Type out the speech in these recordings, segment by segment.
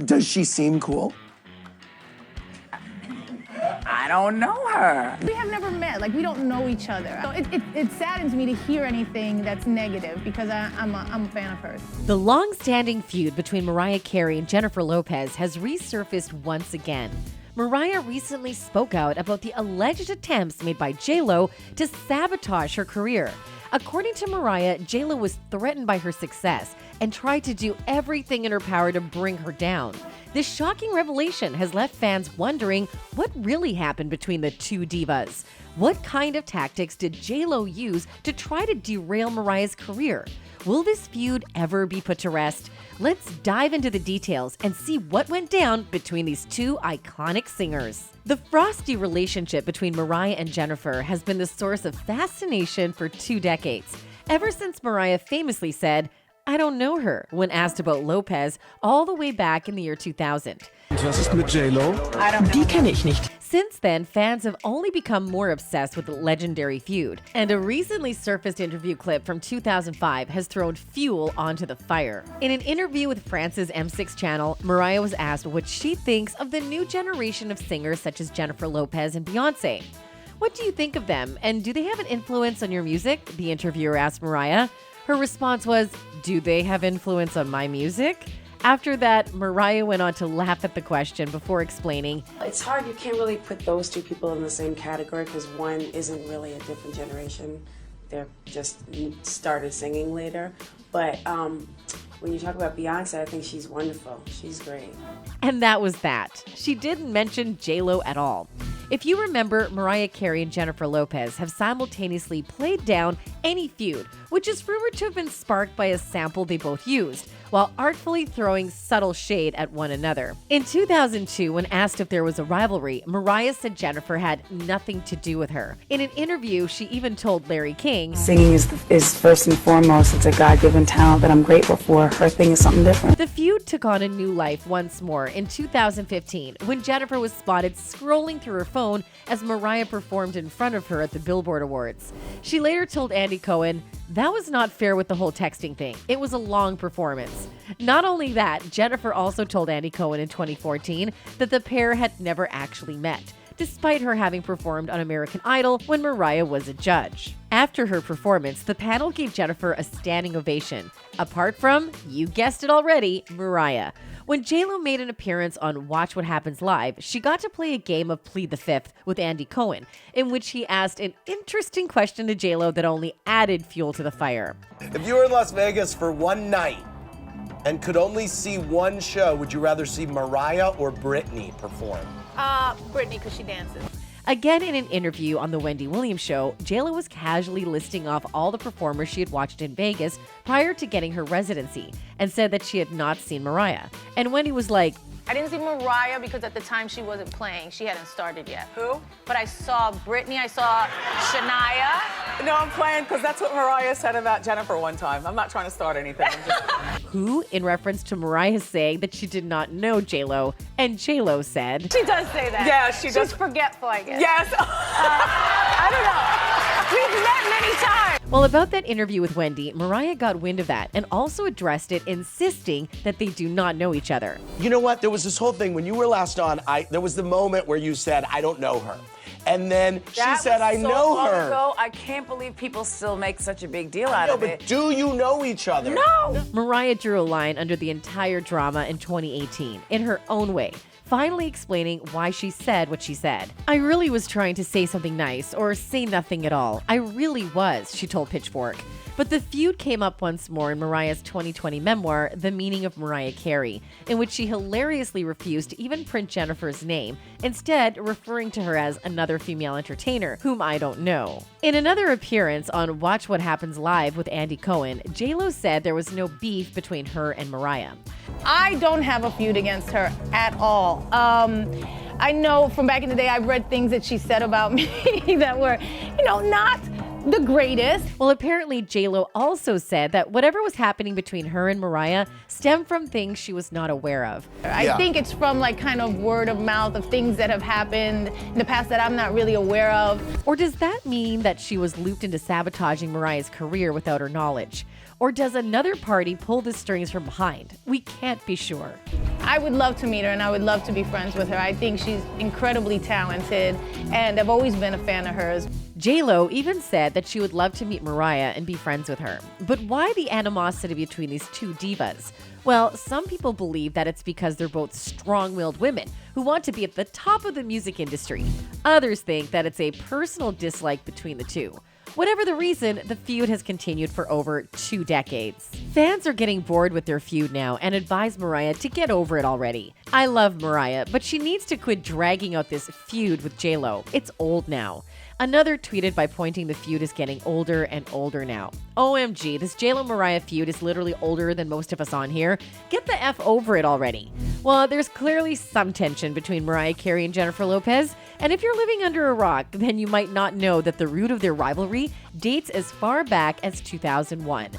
Does she seem cool? I don't know her. We have never met, like we don't know each other. So it saddens me to hear anything that's negative because I'm a fan of hers. The long-standing feud between Mariah Carey and Jennifer Lopez has resurfaced once again. Mariah recently spoke out about the alleged attempts made by J.Lo to sabotage her career. According to Mariah, J.Lo was threatened by her success and tried to do everything in her power to bring her down. This shocking revelation has left fans wondering what really happened between the two divas. What kind of tactics did J.Lo use to try to derail Mariah's career? Will this feud ever be put to rest? Let's dive into the details and see what went down between these two iconic singers. The frosty relationship between Mariah and Jennifer has been the source of fascination for 2 decades. Ever since Mariah famously said, "I don't know her," when asked about Lopez all the way back in the year 2000. Was ist mit J.Lo? Die kenne ich nicht. Since then, fans have only become more obsessed with the legendary feud, and a recently surfaced interview clip from 2005 has thrown fuel onto the fire. In an interview with France's M6 channel, Mariah was asked what she thinks of the new generation of singers such as Jennifer Lopez and Beyonce. "What do you think of them, and do they have an influence on your music?" the interviewer asked Mariah. Her response was, "Do they have influence on my music?" After that, Mariah went on to laugh at the question before explaining, It's hard. You can't really put those two people in the same category because one isn't really a different generation. They're just started singing later. But when you talk about Beyonce, I think she's wonderful. She's great. And that was that. She didn't mention J.Lo at all. If you remember, Mariah Carey and Jennifer Lopez have simultaneously played down any feud, which is rumored to have been sparked by a sample they both used, while artfully throwing subtle shade at one another. In 2002, when asked if there was a rivalry, Mariah said Jennifer had nothing to do with her. In an interview, she even told Larry King, Singing is first and foremost. It's a God-given talent that I'm grateful for. Her thing is something different. The feud took on a new life once more in 2015 when Jennifer was spotted scrolling through her phone as Mariah performed in front of her at the Billboard Awards. She later told Andy Cohen, "That was not fair with the whole texting thing. It was a long performance." Not only that, Jennifer also told Andy Cohen in 2014 that the pair had never actually met, despite her having performed on American Idol when Mariah was a judge. After her performance, the panel gave Jennifer a standing ovation, apart from, you guessed it already, Mariah. When J.Lo made an appearance on Watch What Happens Live, she got to play a game of Plead the Fifth with Andy Cohen, in which he asked an interesting question to J.Lo that only added fuel to the fire. If you were in Las Vegas for one night and could only see one show, would you rather see Mariah or Britney perform? Britney, because she dances. Again, in an interview on The Wendy Williams Show, J.Lo was casually listing off all the performers she had watched in Vegas prior to getting her residency and said that she had not seen Mariah. And Wendy was like, I didn't see Mariah because at the time she wasn't playing. She hadn't started yet. Who? But I saw Britney, I saw Shania. No, I'm playing because that's what Mariah said about Jennifer one time. I'm not trying to start anything. I'm just... who, in reference to Mariah saying that she did not know J.Lo, and J.Lo said, She does say that. Yeah, she does. She's forgetful, I guess. Yes. I don't know. We've met many times. Well, about that interview with Wendy, Mariah got wind of that and also addressed it, insisting that they do not know each other. You know what? There was this whole thing when you were last on. There was the moment where you said, "I don't know her," and then she said, "I know her." Ago, I can't believe people still make such a big deal out of But it. do you know each other? No. Mariah drew a line under the entire drama in 2018, in her own way, finally explaining why she said what she said. "I really was trying to say something nice, or say nothing at all. I really was," she told Pitchfork. But the feud came up once more in Mariah's 2020 memoir, The Meaning of Mariah Carey, in which she hilariously refused to even print Jennifer's name, instead referring to her as another female entertainer, whom I don't know. In another appearance on Watch What Happens Live with Andy Cohen, J.Lo said there was no beef between her and Mariah. I don't have a feud against her at all. I know from back in the day, I've read things that she said about me that were, not the greatest. Well, apparently J.Lo also said that whatever was happening between her and Mariah stemmed from things she was not aware of. I think it's from like kind of word of mouth of things that have happened in the past that I'm not really aware of. Or does that mean that she was looped into sabotaging Mariah's career without her knowledge? Or does another party pull the strings from behind? We can't be sure. I would love to meet her and I would love to be friends with her. I think she's incredibly talented and I've always been a fan of hers. J.Lo even said that she would love to meet Mariah and be friends with her. But why the animosity between these two divas? Well, some people believe that it's because they're both strong-willed women who want to be at the top of the music industry. Others think that it's a personal dislike between the two. Whatever the reason, the feud has continued for over 2 decades. Fans are getting bored with their feud now and advise Mariah to get over it already. I love Mariah, but she needs to quit dragging out this feud with J.Lo. It's old now. Another tweeted by pointing the feud is getting older and older now. OMG, this J.Lo-Mariah feud is literally older than most of us on here. Get the F over it already. Well, there's clearly some tension between Mariah Carey and Jennifer Lopez, and if you're living under a rock, then you might not know that the root of their rivalry dates as far back as 2001.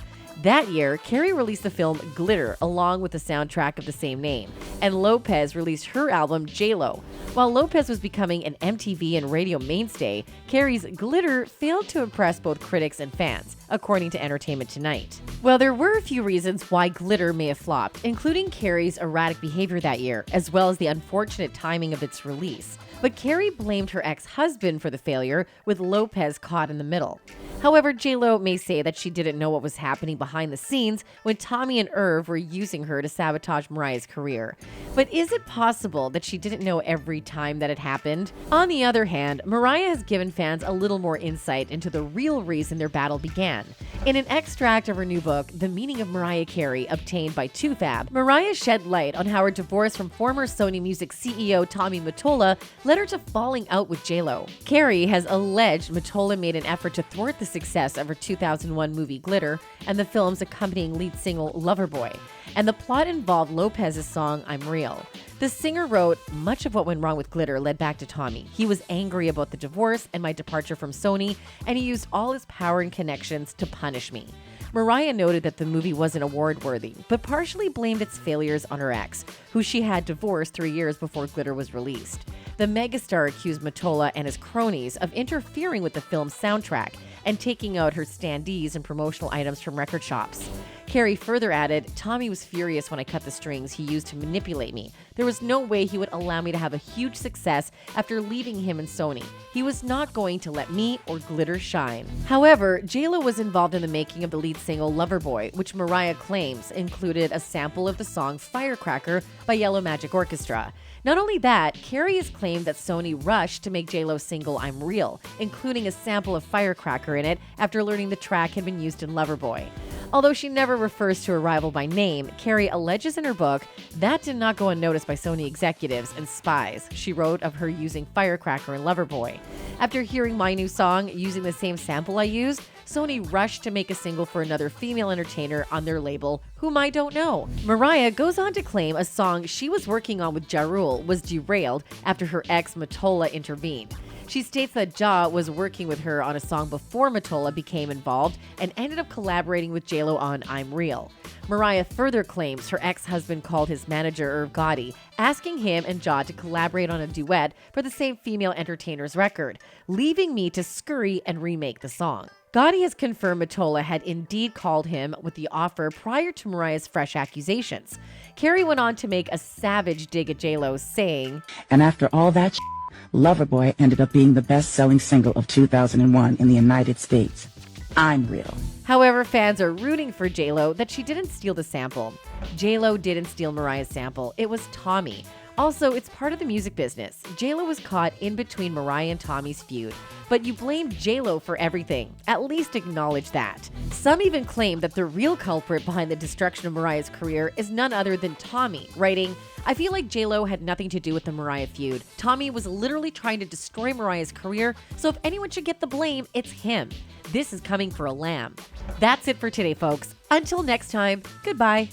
That year, Carey released the film Glitter along with the soundtrack of the same name, and Lopez released her album J.Lo. While Lopez was becoming an MTV and radio mainstay, Carey's Glitter failed to impress both critics and fans, according to Entertainment Tonight. Well, there were a few reasons why Glitter may have flopped, including Carey's erratic behavior that year, as well as the unfortunate timing of its release. But Carey blamed her ex-husband for the failure, with Lopez caught in the middle. However, J.Lo may say that she didn't know what was happening behind the scenes when Tommy and Irv were using her to sabotage Mariah's career. But is it possible that she didn't know every time that it happened? On the other hand, Mariah has given fans a little more insight into the real reason their battle began. In an extract of her new book, The Meaning of Mariah Carey, obtained by 2Fab, Mariah shed light on how her divorce from former Sony Music CEO Tommy Mottola led her to falling out with J.Lo. Carey has alleged Mottola made an effort to thwart the success of her 2001 movie Glitter and the film's accompanying lead single Loverboy, and the plot involved Lopez's song I'm Real. The singer wrote, "Much of what went wrong with Glitter led back to Tommy. He was angry about the divorce and my departure from Sony, and he used all his power and connections to punish me." Mariah noted that the movie wasn't award-worthy, but partially blamed its failures on her ex, who she had divorced 3 years before Glitter was released. The megastar accused Mottola and his cronies of interfering with the film's soundtrack and taking out her standees and promotional items from record shops. Carey further added, "Tommy was furious when I cut the strings he used to manipulate me. There was no way he would allow me to have a huge success after leaving him and Sony. He was not going to let me or Glitter shine." However, J.Lo was involved in the making of the lead single Loverboy, which Mariah claims included a sample of the song Firecracker by Yellow Magic Orchestra. Not only that, Carey has claimed that Sony rushed to make J.Lo's single I'm Real, including a sample of Firecracker in it after learning the track had been used in Loverboy. Although she never refers to her rival by name, Carey alleges in her book that did not go unnoticed by Sony executives and spies. She wrote of her using Firecracker in Loverboy. "After hearing my new song using the same sample I used, Sony rushed to make a single for another female entertainer on their label, whom I don't know." Mariah goes on to claim a song she was working on with Ja Rule was derailed after her ex Mottola intervened. She states that Ja was working with her on a song before Mottola became involved and ended up collaborating with J.Lo on I'm Real. Mariah further claims her ex-husband called his manager Irv Gotti, asking him and Ja to collaborate on a duet for the same female entertainer's record, leaving me to scurry and remake the song. Gotti has confirmed Mottola had indeed called him with the offer prior to Mariah's fresh accusations. Carey went on to make a savage dig at J.Lo, saying, "And after all that Loverboy ended up being the best-selling single of 2001 in the United States. I'm Real." However, fans are rooting for J.Lo that she didn't steal the sample. J.Lo didn't steal Mariah's sample. It was Tommy. Also, it's part of the music business. J.Lo was caught in between Mariah and Tommy's feud. But you blamed J.Lo for everything. At least acknowledge that. Some even claim that the real culprit behind the destruction of Mariah's career is none other than Tommy, writing, "I feel like J.Lo had nothing to do with the Mariah feud. Tommy was literally trying to destroy Mariah's career, so if anyone should get the blame, it's him. This is coming for a lamb." That's it for today, folks. Until next time, goodbye.